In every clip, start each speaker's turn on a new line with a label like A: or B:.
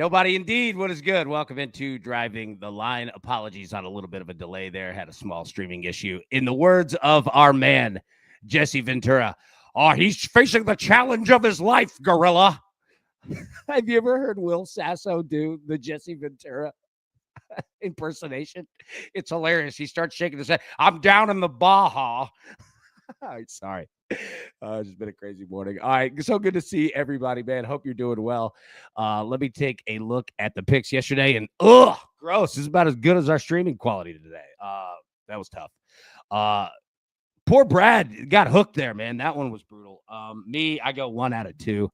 A: Nobody indeed. What is good? Welcome into Driving the Line. Apologies on a little bit of a delay there. Had a small streaming issue. In the words of our man, Jesse Ventura, he's facing the challenge of his life, gorilla. Have you ever heard Will Sasso do the Jesse Ventura impersonation? It's hilarious. He starts shaking his head. I'm down in the Baja. All right, sorry. It's just been a crazy morning. All right, so good to see everybody, man. Hope you're doing well. Let me take a look at the picks yesterday, and gross. This is about as good as our streaming quality today. That was tough. Poor Brad got hooked there, man. That one was brutal. I go 1 out of 2.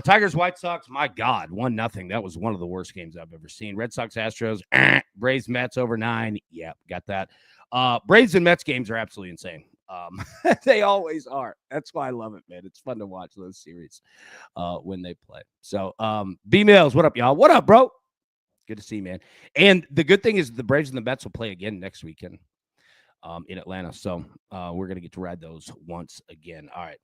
A: Tigers, White Sox, my God, 1-0. That was one of the worst games I've ever seen. Red Sox, Astros, Braves, Mets over 9. Yeah, got that. Braves and Mets games are absolutely insane. They always are. That's why I love it, man. It's fun to watch those series when they play. So, B-Mails, what up, y'all? What up, bro? Good to see you, man. And the good thing is the Braves and the Mets will play again next weekend in Atlanta. So we're going to get to ride those once again. All right.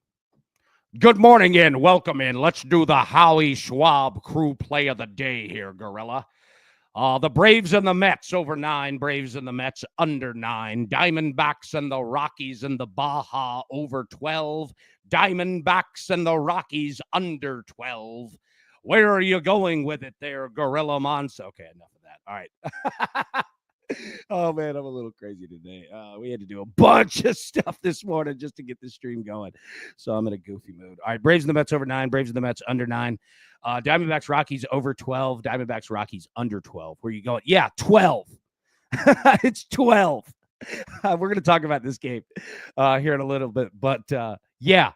A: Good morning and welcome in. Let's do the Howie Schwab crew play of the day here, gorilla. The Braves and the Mets over 9. Braves and the Mets under 9. Diamondbacks and the Rockies and the Baja over 12. Diamondbacks and the Rockies under 12. Where are you going with it there, Gorilla Monster? Okay, enough of that. All right. Oh, man, I'm a little crazy today. We had to do a bunch of stuff this morning just to get the stream going. So I'm in a goofy mood. All right, Braves and the Mets over 9. Braves and the Mets under 9. Diamondbacks, Rockies over 12. Diamondbacks, Rockies under 12. Where you going? Yeah, 12. It's 12. We're going to talk about this game here in a little bit. But, yeah,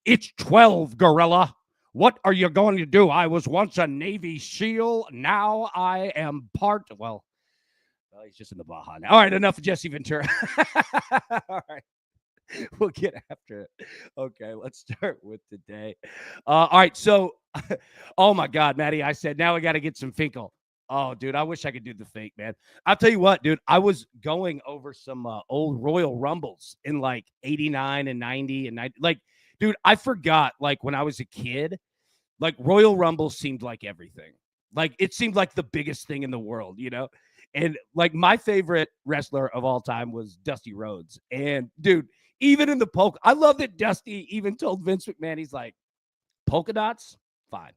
A: it's 12, gorilla. What are you going to do? I was once a Navy SEAL. Now I am well, he's just in the Baja now. All right, enough of Jesse Ventura. All right. We'll get after it. Okay, let's start with today. All right, so, oh, my God, Maddie, I said, now we got to get some Finkel. Oh, dude, I wish I could do the fake, man. I'll tell you what, dude, I was going over some old Royal Rumbles in, like, 89 and 90 and 90. Like, dude, I forgot, like, when I was a kid, like, Royal Rumbles seemed like everything. Like, it seemed like the biggest thing in the world, you know? And, like, my favorite wrestler of all time was Dusty Rhodes. And, dude, even in the polka, I love that Dusty even told Vince McMahon, he's like, polka dots? Fine.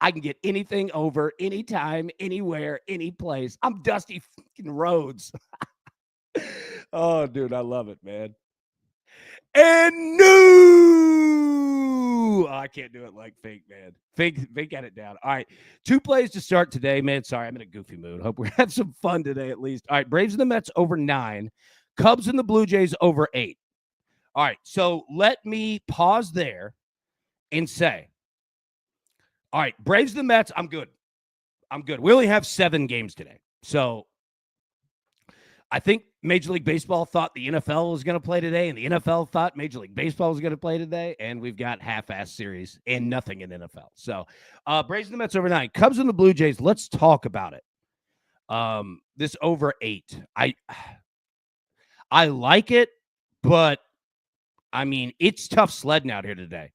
A: I can get anything over, anytime, anywhere, any place. I'm Dusty fucking Rhodes. Oh, dude, I love it, man. And no, I can't do it like Fake, man. Fake got it down. All right, 2 plays to start today, man. Sorry, I'm in a goofy mood. Hope we have some fun today at least. All right, Braves and the Mets over 9. Cubs and the Blue Jays over 8. All right, so let me pause there and say, all right, Braves and the Mets, I'm good. We only have 7 games today. So I think Major League Baseball thought the NFL was going to play today, and the NFL thought Major League Baseball was going to play today, and we've got half-ass series and nothing in NFL. So, Braves and the Mets over 9. Cubs and the Blue Jays, let's talk about it. This over 8. I like it, but, I mean, it's tough sledding out here today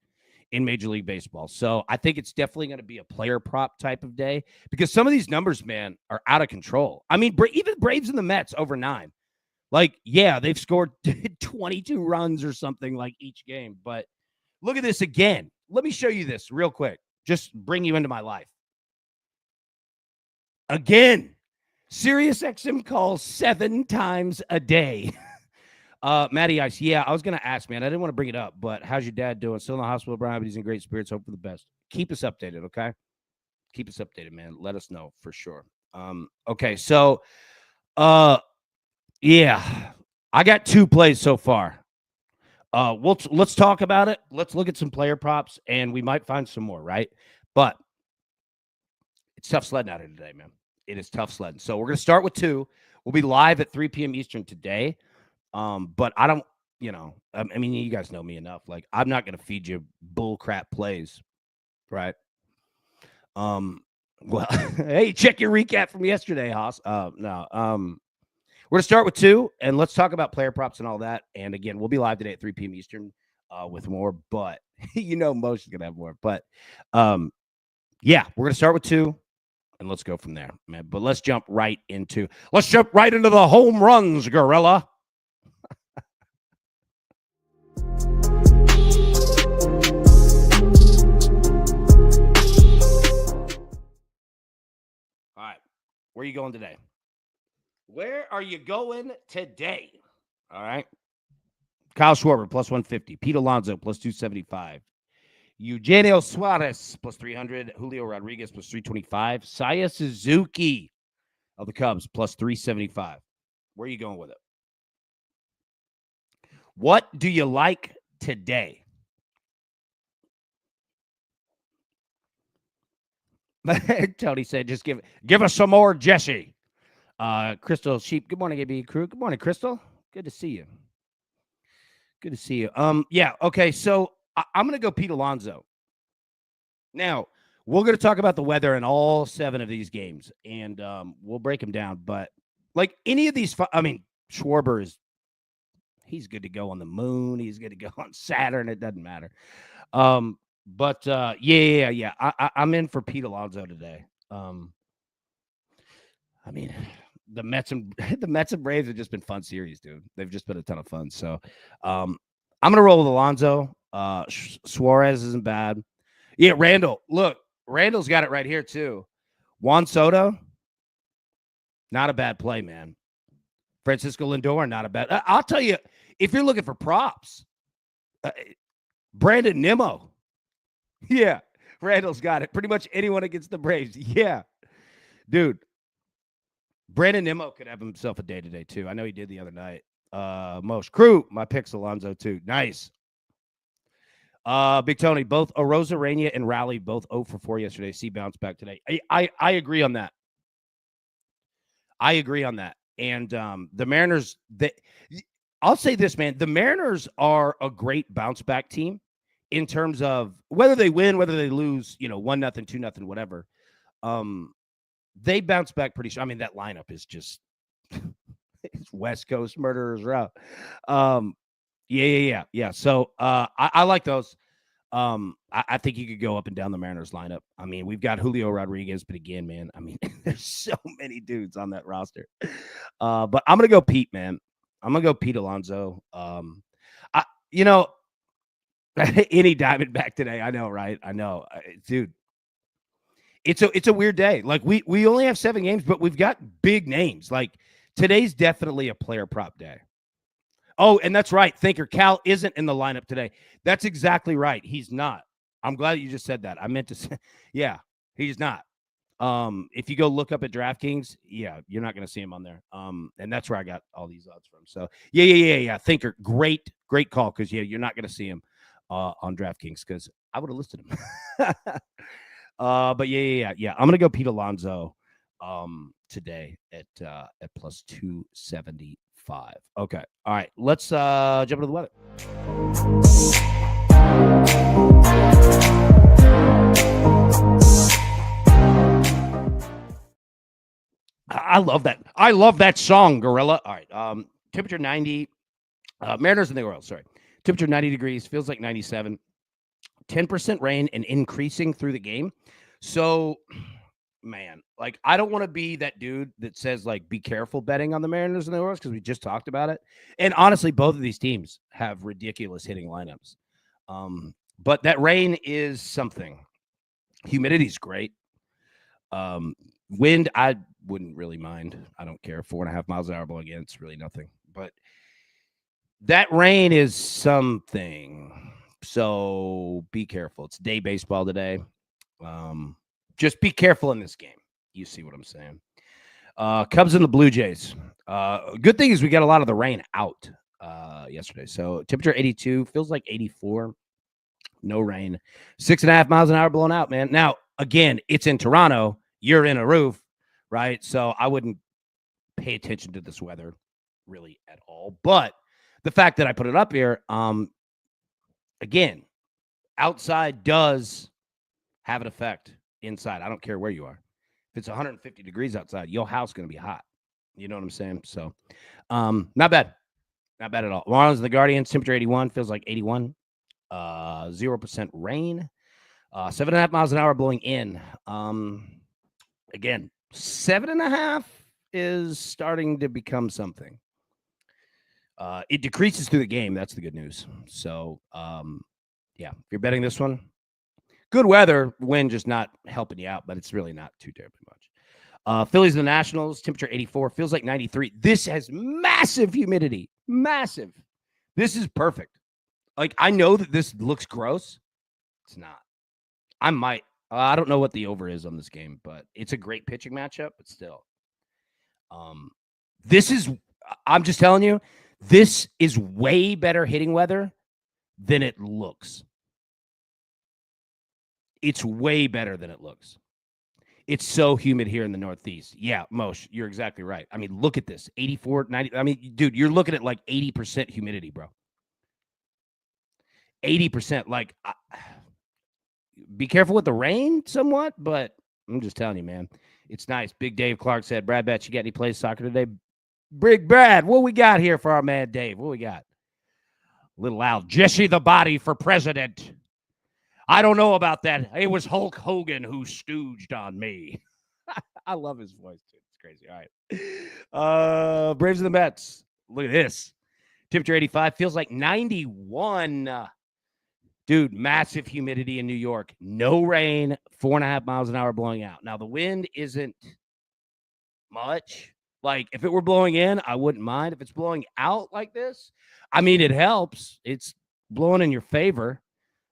A: in Major League Baseball. So I think it's definitely going to be a player prop type of day because some of these numbers, man, are out of control. I mean, even Braves and the Mets over 9. Like, yeah, they've scored 22 runs or something like each game. But look at this again. Let me show you this real quick. Just bring you into my life. Again, SiriusXM calls 7 times a day. Matty Ice, yeah, I was going to ask, man. I didn't want to bring it up, but how's your dad doing? Still in the hospital, Brian, but he's in great spirits. Hope for the best. Keep us updated, okay? Keep us updated, man. Let us know for sure. Okay, so, yeah, I got 2 plays so far. Let's talk about it. Let's look at some player props, and we might find some more, right? But it's tough sledding out here today, man. It is tough sledding. So we're going to start with 2. We'll be live at 3 p.m. Eastern today. But I don't, I mean, you guys know me enough. Like, I'm not going to feed you bull crap plays, right? Well, hey, check your recap from yesterday, Haas. No, we're going to start with 2, and let's talk about player props and all that. And again, we'll be live today at 3 p.m. Eastern with more, but Mo's going to have more. But yeah, we're going to start with 2. and let's go from there, man. But let's jump right into the home runs, Gorilla. All right, where are you going today? Where are you going today? All right. Kyle Schwarber, plus 150. Pete Alonso, plus 275. Eugenio Suarez, plus 300. Julio Rodriguez, plus 325. Saya Suzuki of the Cubs, plus 375. Where are you going with it? What do you like today? Tony said, just give us some more Jesse. Crystal Sheep, good morning, AB crew. Good morning, Crystal. Good to see you. Good to see you. Yeah, okay, so I'm going to go Pete Alonso. Now, we're going to talk about the weather in all 7 of these games, and we'll break them down. But, like, any of these, Schwarber he's good to go on the moon. He's good to go on Saturn. It doesn't matter. But yeah. I'm in for Pete Alonso today. I mean, the Mets and Braves have just been fun series, dude. They've just been a ton of fun. So, I'm gonna roll with Alonso. Suarez isn't bad. Yeah, Randall. Look, Randall's got it right here too. Juan Soto, not a bad play, man. Francisco Lindor, not a bad. I'll tell you, if you're looking for props, Brandon Nimmo. Yeah, Randall's got it. Pretty much anyone against the Braves. Yeah, dude. Brandon Nimmo could have himself a day today, too. I know he did the other night. Most crew, my pick's Alonso, too. Nice. Big Tony, both Arozarena and Raleigh, both 0 for 4 yesterday. See bounce back today. I agree on that. And the Mariners, I'll say this, man. The Mariners are a great bounce back team in terms of whether they win, whether they lose, 1-0, 2-0, whatever. They bounce back pretty sure. I mean, that lineup is just it's West Coast murderers route. Yeah. So I like those. I think you could go up and down the Mariners lineup. I mean, we've got Julio Rodriguez, but again, man, I mean, there's so many dudes on that roster. But I'm gonna go Pete, man. I'm gonna go Pete Alonso. Any Diamondback today. I know, right? I know, dude. It's a weird day. Like we only have 7 games, but we've got big names. Like today's definitely a player prop day. Oh, and that's right. Thinker Cal isn't in the lineup today. That's exactly right. He's not. I'm glad you just said that. I meant to say, yeah, he's not. If you go look up at DraftKings, yeah, you're not going to see him on there. And that's where I got all these odds from. So yeah. Thinker, great call. Cause yeah, you're not going to see him on DraftKings because I would have listed him. But yeah. I'm gonna go Pete Alonso today at plus 275. Okay. All right. Let's jump into the weather. I love that. I love that song, Gorilla. All right. Temperature 90. Mariners and the Orioles. Sorry. Temperature 90 degrees. Feels like 97. 10% rain and increasing through the game. So, man, like, I don't want to be that dude that says, like, be careful betting on the Mariners and the Orioles because we just talked about it. And honestly, both of these teams have ridiculous hitting lineups. But that rain is something. Humidity's great. Wind, I wouldn't really mind. I don't care. 4.5 miles an hour blowing in, it's really nothing. But that rain is something. So be careful. It's day baseball today. Just be careful in this game. You see what I'm saying? Cubs and the Blue Jays. Good thing is we got a lot of the rain out yesterday. So temperature 82, feels like 84. No rain. 6.5 miles an hour blown out, man. Now, again, it's in Toronto. You're in a roof, right? So I wouldn't pay attention to this weather really at all. But the fact that I put it up here, again, outside does have an effect inside. I don't care where you are. If it's 150 degrees outside, your house is going to be hot. You know what I'm saying? So, not bad. Not bad at all. Marlins and the Guardians, temperature 81, feels like 81. 0% rain. 7.5 miles an hour blowing in. Again, 7.5 is starting to become something. It decreases through the game. That's the good news. So, yeah, if you're betting this one, good weather, wind just not helping you out, but it's really not too terribly much. Phillies and the Nationals, temperature 84, feels like 93. This has massive humidity. Massive. This is perfect. Like, I know that this looks gross. It's not. I don't know what the over is on this game, but it's a great pitching matchup, but still. I'm just telling you, this is way better hitting weather than it looks. It's way better than it looks. It's so humid here in the Northeast. Yeah, Moshe, you're exactly right. I mean, look at this. 84, 90. I mean, dude, you're looking at like 80% humidity, bro. 80%. Like, be careful with the rain somewhat, but I'm just telling you, man. It's nice. Big Dave Clark said, Brad Bet, you got any plays soccer today? Big Brad, what we got here for our man Dave? What we got? A little loud. Jesse the Body for president. I don't know about that. It was Hulk Hogan who stooged on me. I love his voice, too. It's crazy. All right. Braves and the Mets. Look at this. Temperature 85. Feels like 91. Dude, massive humidity in New York. No rain. 4.5 miles an hour blowing out. Now, the wind isn't much. Like, if it were blowing in, I wouldn't mind. If it's blowing out like this, I mean, it helps. It's blowing in your favor.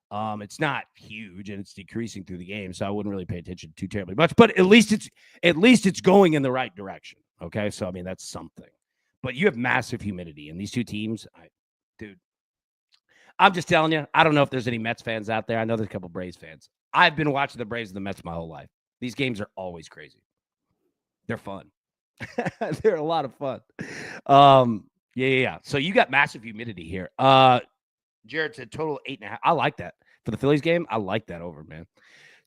A: It's not huge and it's decreasing through the game, so I wouldn't really pay attention too terribly much. But at least it's going in the right direction. Okay, so I mean that's something. But you have massive humidity, and these two teams, dude, I'm just telling you. I don't know if there's any Mets fans out there. I know there's a couple Braves fans. I've been watching the Braves and the Mets my whole life. These games are always crazy. They're fun. They're a lot of fun. Yeah. So you got massive humidity here. Jared said total 8.5. I like that. For the Phillies game, I like that over, man.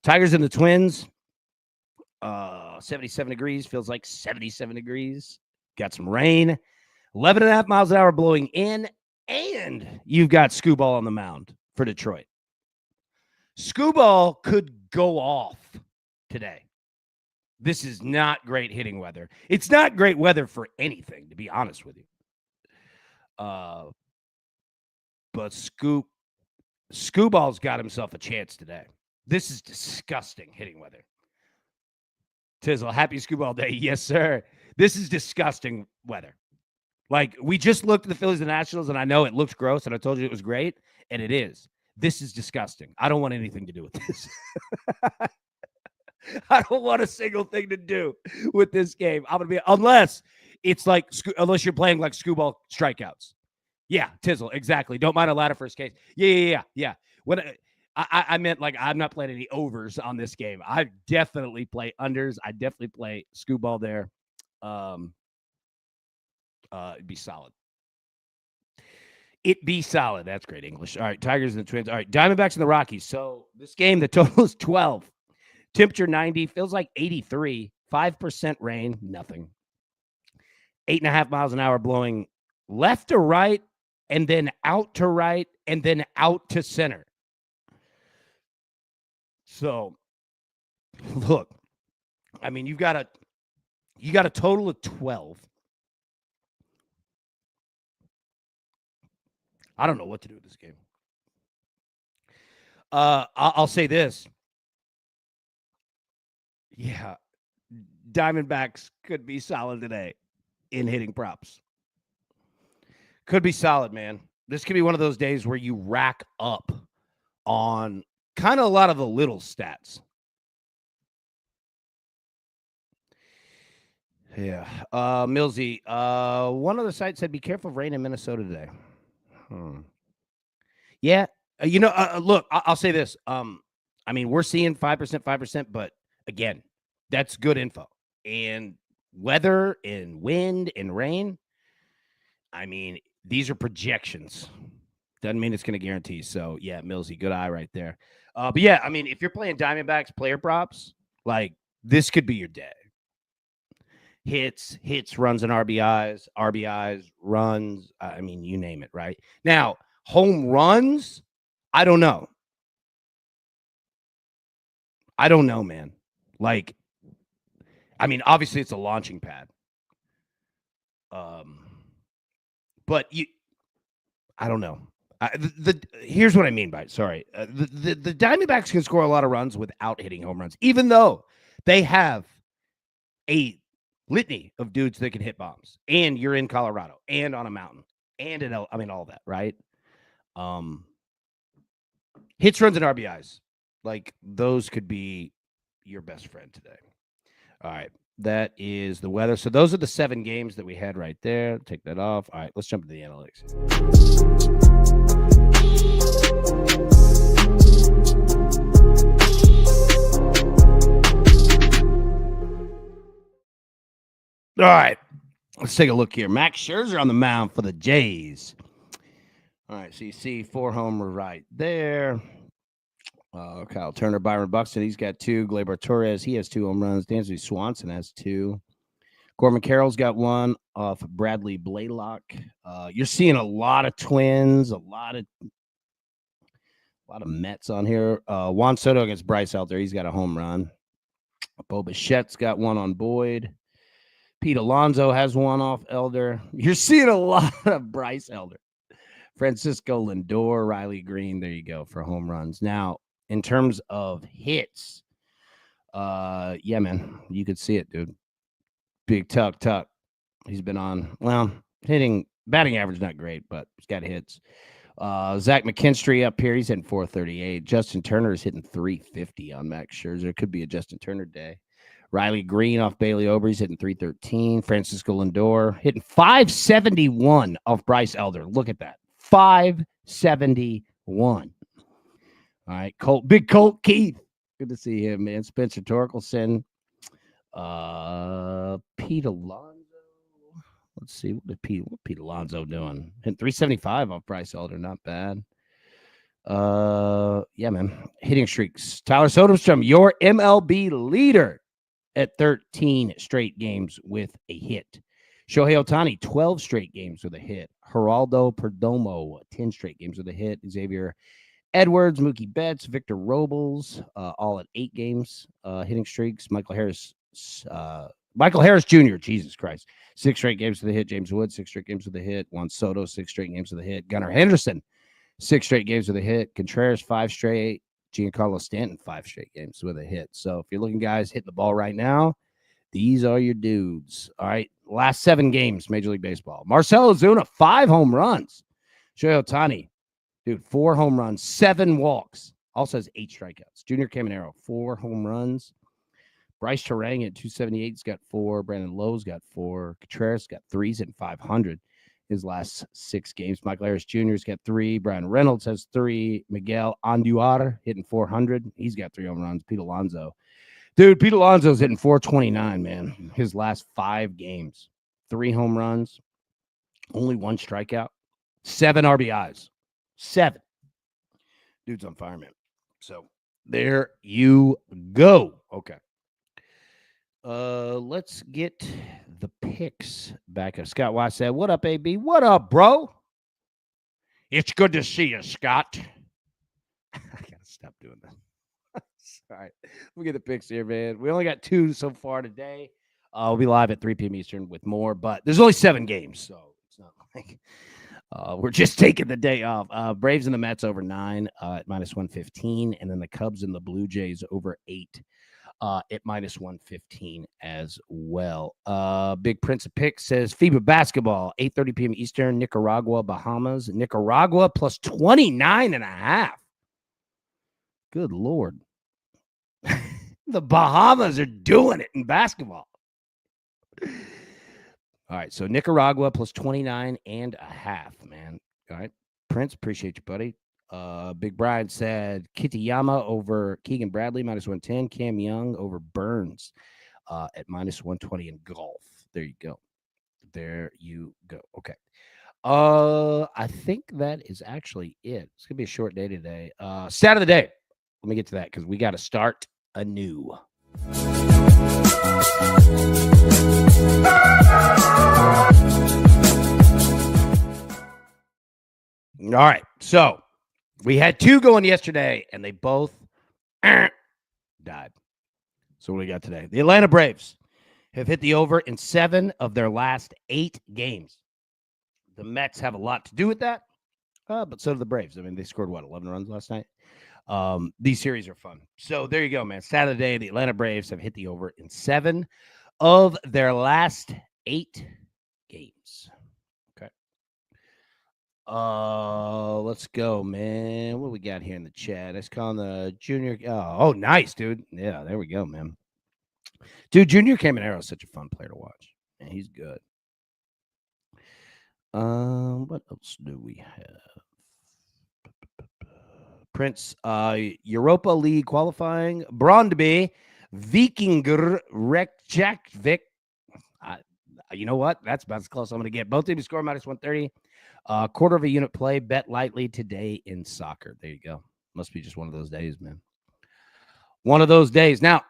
A: Tigers and the Twins, 77 degrees. Feels like 77 degrees. Got some rain. 11.5 miles an hour blowing in. And you've got Scooball on the mound for Detroit. Scooball could go off today. This is not great hitting weather. It's not great weather for anything, to be honest with you. But Scooball's got himself a chance today. This is disgusting hitting weather. Tizzle, happy Scooball day. Yes, sir. This is disgusting weather. Like, we just looked at the Phillies and Nationals, and I know it looks gross, and I told you it was great, and it is. This is disgusting. I don't want anything to do with this. I don't want a single thing to do with this game. I'm going to be, unless you're playing like Scooball strikeouts. Yeah, Tizzle, exactly. Don't mind a ladder first case. Yeah. When I meant, like, I'm not playing any overs on this game. I definitely play unders. I definitely play Scooball there. It'd be solid. It'd be solid. That's great English. All right, Tigers and the Twins. All right, Diamondbacks and the Rockies. So this game, the total is 12. Temperature 90. Feels like 83. 5% rain. Nothing. 8.5 miles an hour blowing left to right, and then out to right, and then out to center. So, look, I mean, you got a total of 12. I don't know what to do with this game. I'll say this. Yeah, Diamondbacks could be solid today in hitting props. Could be solid, man. This could be one of those days where you rack up on kind of a lot of the little stats. Yeah. Millsy, one other site said, be careful of rain in Minnesota today. Yeah. Look, I'll say this. I mean, we're seeing 5%, but again, that's good info. And weather and wind and rain, I mean, these are projections. Doesn't mean it's going to guarantee. So, yeah, Millsy, good eye right there. But, yeah, I mean, if you're playing Diamondbacks player props, like, this could be your day. Hits, runs, and RBIs, runs. I mean, you name it, right? Now, home runs, I don't know. I don't know, man. Like, I mean, obviously it's a launching pad. But I don't know. Here's what I mean by it. Sorry. The Diamondbacks can score a lot of runs without hitting home runs, even though they have a litany of dudes that can hit bombs. And you're in Colorado and on a mountain and all that, right? Hits, runs, and RBIs. Like, those could be your best friend today. All right. That is the weather. So those are the 7 games that we had right there. Take that off. All right, let's jump into the analytics. All right, let's take a look here. Max Scherzer on the mound for the Jays. All right, so you see 4 homer right there. Kyle Turner, Byron Buxton, he's got 2. Gleyber Torres, he has 2 home runs. Dansby Swanson has 2. Corbin Carroll's got 1 off Bradley Blaylock. You're seeing a lot of Twins, a lot of Mets on here. Juan Soto against Bryce Elder, he's got a home run. Bo Bichette's got 1 on Boyd. Pete Alonso has 1 off Elder. You're seeing a lot of Bryce Elder. Francisco Lindor, Riley Green, there you go for home runs. Now, in terms of hits, yeah, man, you could see it, dude. Big Tuck. He's been on, batting average not great, but he's got hits. Zach McKinstry up here, he's hitting 438. Justin Turner is hitting 350 on Max Scherzer. Could be a Justin Turner day. Riley Green off Bailey Ober, he's hitting 313. Francisco Lindor hitting 571 off Bryce Elder. Look at that. 571. All right, Big Colt Keith. Good to see him, man. Spencer Torkelson. Pete Alonso. Let's see what Pete Alonso doing. Hitting 375 off Bryce Elder. Not bad. Yeah, man. Hitting streaks. Tyler Soderstrom, your MLB leader at 13 straight games with a hit. Shohei Ohtani, 12 straight games with a hit. Geraldo Perdomo, 10 straight games with a hit. Xavier Edwards, Mookie Betts, Victor Robles, all at 8 games hitting streaks. Michael Harris Jr., Jesus Christ, 6 straight games with a hit. James Wood, 6 straight games with a hit. Juan Soto, 6 straight games with a hit. Gunnar Henderson, 6 straight games with a hit. Contreras, 5 straight. Giancarlo Stanton, 5 straight games with a hit. So if you're looking, guys, hitting the ball right now, these are your dudes. All right, last 7 games, Major League Baseball. Marcell Ozuna, 5 home runs. Shohei Ohtani, dude, 4 home runs, 7 walks. Also has 8 strikeouts. Junior Caminero, 4 home runs. Bryce Terang at 278's got 4. Brandon Lowe's got 4. Contreras got 3. He's at 500 his last 6 games. Michael Harris Jr.'s got 3. Brian Reynolds has 3. Miguel Andujar hitting 400. He's got 3 home runs. Pete Alonso. Dude, Pete Alonso's hitting 429, man. His last 5 games. 3 home runs. Only 1 strikeout. 7 RBIs. 7. Dude's on fire, man. So there you go. Okay. Let's get the picks back up. Scott Weiss said, "What up, AB? What up, bro? It's good to see you, Scott." I gotta stop doing that. All right, we'll get the picks here, man. We only got 2 so far today. We'll be live at 3 p.m. Eastern with more, but there's only 7 games, so it's not like we're just taking the day off. Braves and the Mets over 9 at -115, and then the Cubs and the Blue Jays over 8. At -115 as well. Big Prince of Picks says FIBA basketball, 8:30 p.m. Eastern, Nicaragua, Bahamas. Nicaragua plus 29.5. Good Lord. The Bahamas are doing it in basketball. All right, so Nicaragua plus 29.5, man. All right, Prince, appreciate you, buddy. Big Brian said Kitayama over Keegan Bradley, -110. Cam Young over Burns at -120 in golf. There you go. Okay. I think that is actually it. It's going to be a short day today. Stat of the day. Let me get to that because we got to start anew. All right. So we had 2 going yesterday, and they both died. So what do we got today? The Atlanta Braves have hit the over in 7 of their last 8 games. The Mets have a lot to do with that, but so do the Braves. I mean, they scored, 11 runs last night? These series are fun. So there you go, man. Saturday, the Atlanta Braves have hit the over in 7 of their last 8 games. Okay. Let's go, man. What we got here in the chat? Let's call the Junior. Oh, nice, dude. Yeah, there we go, man. Dude, Junior Caminero is such a fun player to watch. Man, he's good. What else do we have? Prince, Europa League qualifying. Brondby, Vikinger, Reykjavik. You know what? That's about as close I'm going to get. Both teams score minus 130. Quarter of a unit play. Bet lightly today in soccer. There you go. Must be just one of those days, man. One of those days. Now,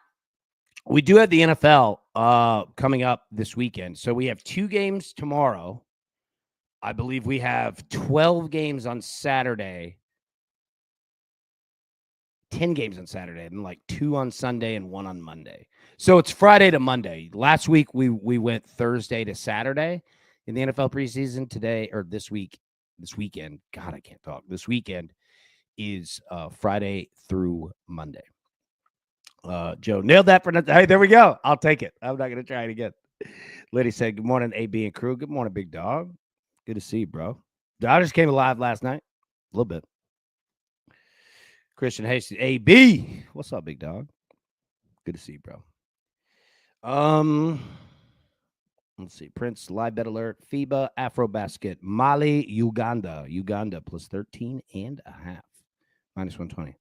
A: we do have the NFL coming up this weekend. So we have 2 games tomorrow. I believe we have 12 games on Saturday. 10 games on Saturday, and like 2 on Sunday and 1 on Monday. So it's Friday to Monday. Last week we went Thursday to Saturday in the NFL preseason. Today, or this weekend, God, I can't talk. This weekend is Friday through Monday. Joe nailed that for nothing. Hey, there we go. I'll take it. I'm not going to try it again. Liddy said, good morning, AB and crew. Good morning, big dog. Good to see you, bro. Dodgers came alive last night. A little bit. Christian Hastings, AB. What's up, big dog? Good to see you, bro. Let's see. Prince, live bet alert. FIBA, Afrobasket, Mali, Uganda. Uganda plus 13.5. Minus 120.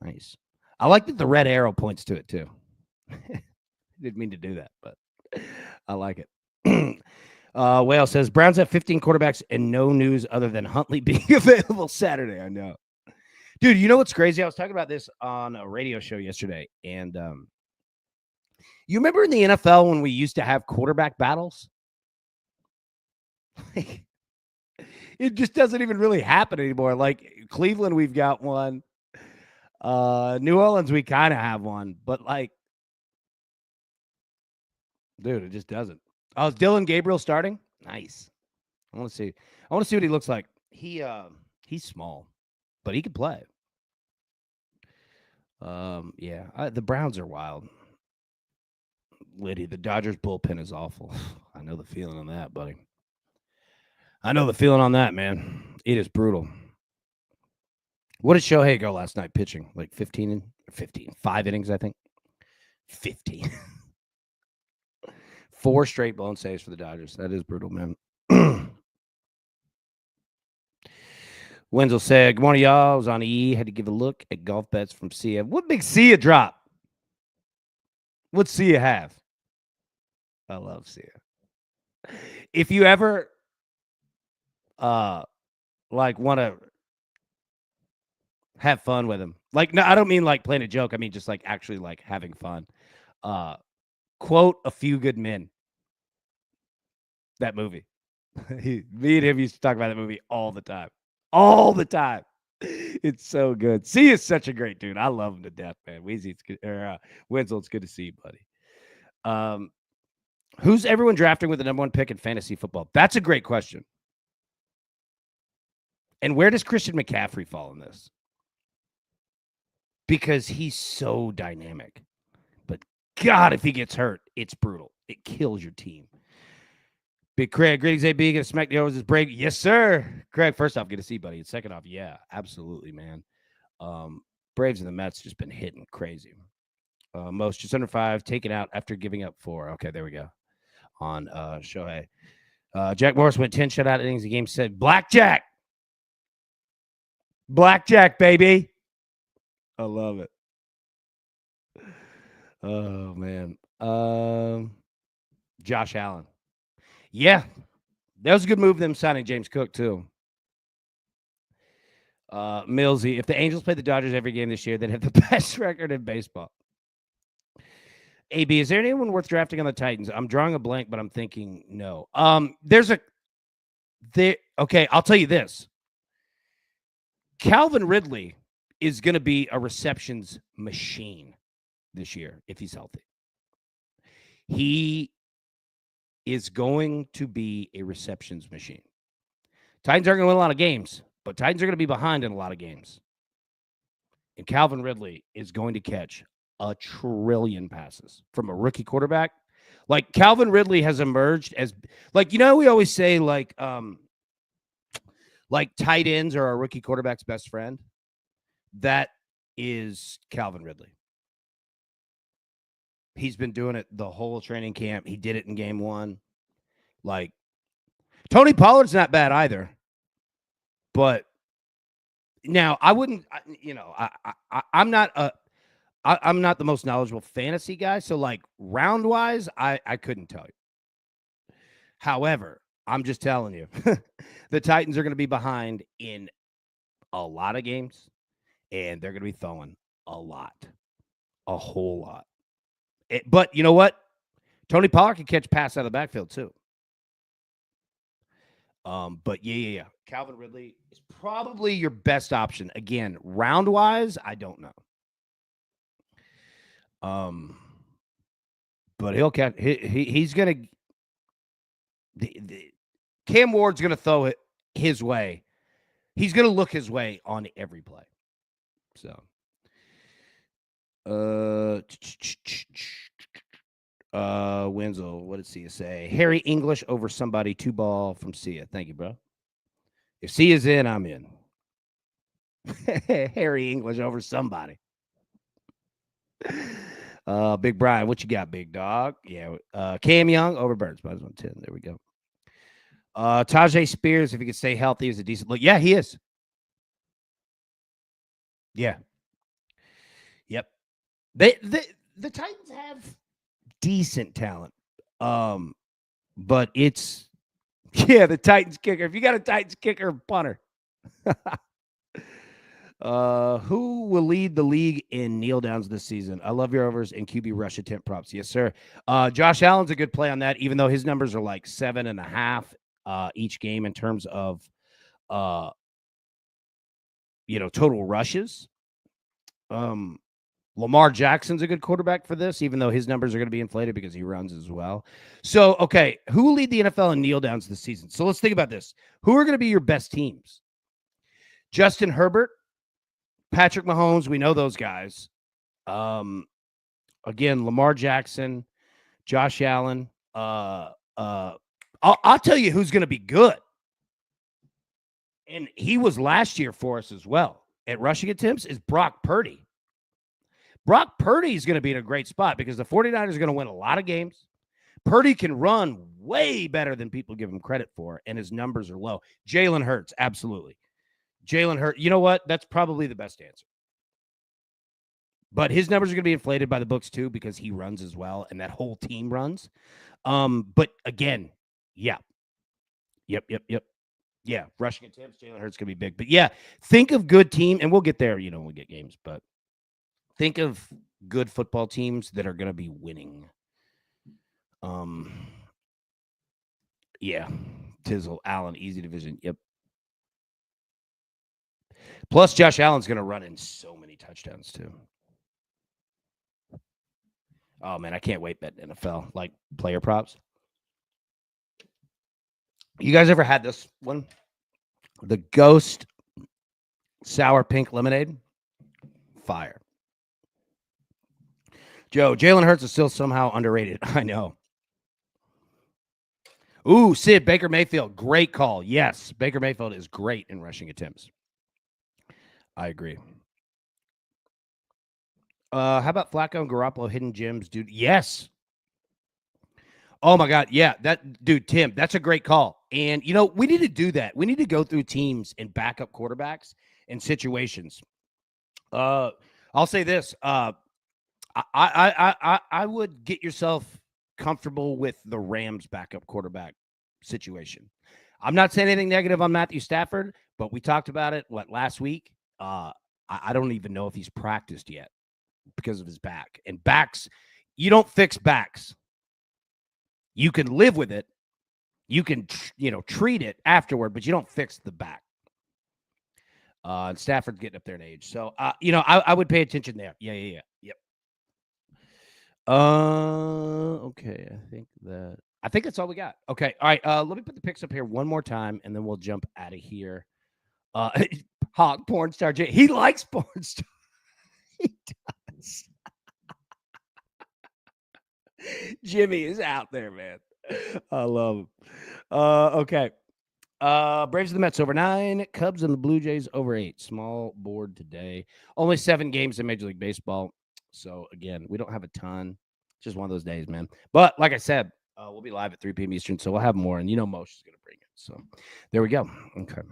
A: Nice. I like that the red arrow points to it, too. Didn't mean to do that, but I like it. Whale says, Browns have 15 quarterbacks and no news other than Huntley being available Saturday. I know. Dude, you know what's crazy? I was talking about this on a radio show yesterday, and you remember in the NFL when we used to have quarterback battles? It just doesn't even really happen anymore. Like Cleveland, we've got one. New Orleans, we kind of have one, but like, dude, it just doesn't. Oh, is Dylan Gabriel starting? Nice. I want to see what he looks like. He's small, but he can play. Yeah, the Browns are wild. Liddy, the Dodgers bullpen is awful. I know the feeling on that, buddy. I know the feeling on that, man. It is brutal. What did Shohei go last night pitching? Like 15, 5 innings, I think. 15. 4 straight blown saves for the Dodgers. That is brutal, man. Wenzel said, good morning, y'all. I was on E. Had to give a look at golf bets from Sia. What big Sia drop? What's Sia have? I love Sia. If you ever like want to have fun with him, like, no, I don't mean like playing a joke. I mean just like actually like having fun. Quote A Few Good Men. That movie. Me and him used to talk about that movie all the time. All the time. It's so good. Sia is such a great dude. I love him to death, man. Weezy, it's good. Wenzel, it's good to see you, buddy. Who's everyone drafting with the number 1 pick in fantasy football? That's a great question. And where does Christian McCaffrey fall in this? Because he's so dynamic. But God, if he gets hurt, it's brutal. It kills your team. Big Craig, greetings, AB. Gonna smack the overs this break. Yes, sir. Craig, first off, good to see you, buddy. And second off, yeah, absolutely, man. Braves and the Mets just been hitting crazy. Most just under 5, taken out after giving up 4. Okay, there we go. On Shohei. Jack Morris went 10 shutout innings. The game said, Blackjack. Blackjack, baby. I love it. Oh, man. Josh Allen. Yeah. That was a good move, them signing James Cook, too. Millsy, if the Angels play the Dodgers every game this year, they'd have the best record in baseball. AB, is there anyone worth drafting on the Titans? I'm drawing a blank, but I'm thinking no. Okay, I'll tell you this. Calvin Ridley is going to be a receptions machine this year if he's healthy. He is going to be a receptions machine. Titans aren't going to win a lot of games, but Titans are going to be behind in a lot of games. And Calvin Ridley is going to catch 1 trillion passes from a rookie quarterback. Like, Calvin Ridley has emerged as, like, we always say, like tight ends are a rookie quarterback's best friend. That is Calvin Ridley. He's been doing it the whole training camp. He did it in game 1. Like, Tony Pollard's not bad either. But now I wouldn't, I'm not I'm not the most knowledgeable fantasy guy. So, like, round wise, I couldn't tell you. However, I'm just telling you, the Titans are going to be behind in a lot of games, and they're going to be throwing a whole lot. But you know what? Tony Pollard can catch pass out of the backfield too. But yeah. Calvin Ridley is probably your best option. Again, round wise, I don't know. But he'll catch. He's gonna. Cam Ward's gonna throw it his way. He's gonna look his way on every play. So, Wenzel, what did Sia say? Harry English over somebody, 2-ball from Sia. Thank you, bro. If Sia's in, I'm in. Harry English over somebody. Big Brian, what you got, big dog? Yeah. Cam Young over Burns. Minus 110. There we go. Tajay Spears, if he could stay healthy, is a decent look. Yeah, he is. Yeah. Yep. The Titans have decent talent. But it's the Titans kicker. If you got a Titans kicker, punter. Who will lead the league in kneel downs this season? I love your overs and QB rush attempt props. Yes, sir. Josh Allen's a good play on that, even though his numbers are like 7.5 each game in terms of total rushes. Lamar Jackson's a good quarterback for this, even though his numbers are going to be inflated because he runs as well. So, okay, who will lead the NFL in kneel downs this season? So let's think about this. Who are going to be your best teams? Justin Herbert, Patrick Mahomes, we know those guys. Again, Lamar Jackson, Josh Allen. I'll tell you who's going to be good. And he was last year for us as well at rushing attempts is Brock Purdy. Brock Purdy is going to be in a great spot because the 49ers are going to win a lot of games. Purdy can run way better than people give him credit for, and his numbers are low. Jalen Hurts, absolutely. Jalen Hurts, you know what? That's probably the best answer. But his numbers are going to be inflated by the books too because he runs as well, and that whole team runs. But again, yeah. Yep. Yeah, rushing attempts, Jalen Hurts going to be big. But yeah, think of good team, and we'll get there, when we get games, but think of good football teams that are going to be winning. Yeah. Tizzle, Allen, easy division. Yep. Plus, Josh Allen's going to run in so many touchdowns, too. Oh, man, I can't wait betting NFL, like player props. You guys ever had this one? The Ghost Sour Pink Lemonade? Fire. Joe, Jalen Hurts is still somehow underrated. I know. Ooh, Sid, Baker Mayfield. Great call. Yes, Baker Mayfield is great in rushing attempts. I agree. How about Flacco and Garoppolo hidden gems, dude? Yes. Oh, my God. Yeah, Tim, that's a great call. And, we need to do that. We need to go through teams and backup quarterbacks and situations. I'll say this. I would get yourself comfortable with the Rams backup quarterback situation. I'm not saying anything negative on Matthew Stafford, but we talked about it, last week? I don't even know if he's practiced yet because of his back. And backs, you don't fix backs. You can live with it. You can, treat it afterward, but you don't fix the back. And Stafford's getting up there in age. So, I would pay attention there. Yeah. Yep. Okay. I think that's all we got. Okay. All right. Let me put the picks up here one more time, and then we'll jump out of here. Hot porn star Jay. He likes porn star. He does. Jimmy is out there, man. I love him. Okay. Braves and the Mets over 9. Cubs and the Blue Jays over 8. Small board today. Only 7 games in Major League Baseball. So, again, we don't have a ton. Just one of those days, man. But like I said, we'll be live at 3 p.m. Eastern, so we'll have more. And Mosh is going to bring it. So, there we go. Okay.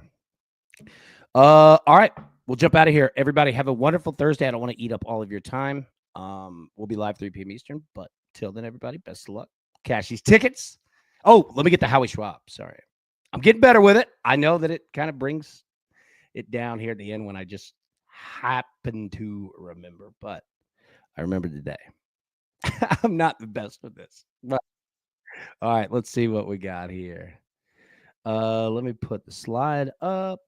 A: All right. We'll jump out of here. Everybody have a wonderful Thursday. I don't want to eat up all of your time. We'll be live 3 p.m. Eastern. But till then, everybody, best of luck. Cash these tickets. Oh, let me get the Howie Schwab. Sorry. I'm getting better with it. I know that it kind of brings it down here at the end when I just happen to remember, but I remember today. I'm not the best with this. But all right, let's see what we got here. Let me put the slide up.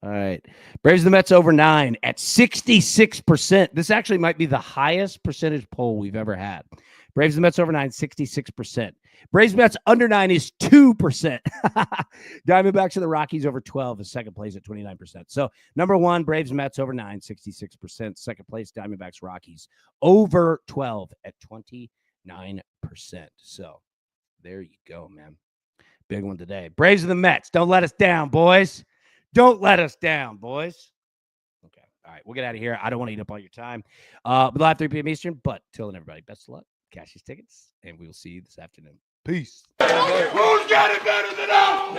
A: All right. Braves and the Mets over 9 at 66%. This actually might be the highest percentage poll we've ever had. Braves and the Mets over 9, 66%. Braves Mets under 9 is 2%. Diamondbacks and the Rockies over 12 is second place at 29%. So number 1, Braves Mets over 9, 66%. Second place, Diamondbacks Rockies over 12 at 29%. So there you go, man. Big one today. Braves and the Mets. Don't let us down, boys. Don't let us down, boys. Okay. All right. We'll get out of here. I don't want to eat up all your time. We'll live 3 p.m. Eastern, but till then, everybody, best of luck. Cash these tickets, and we will see you this afternoon. Peace. Who's got it better than us?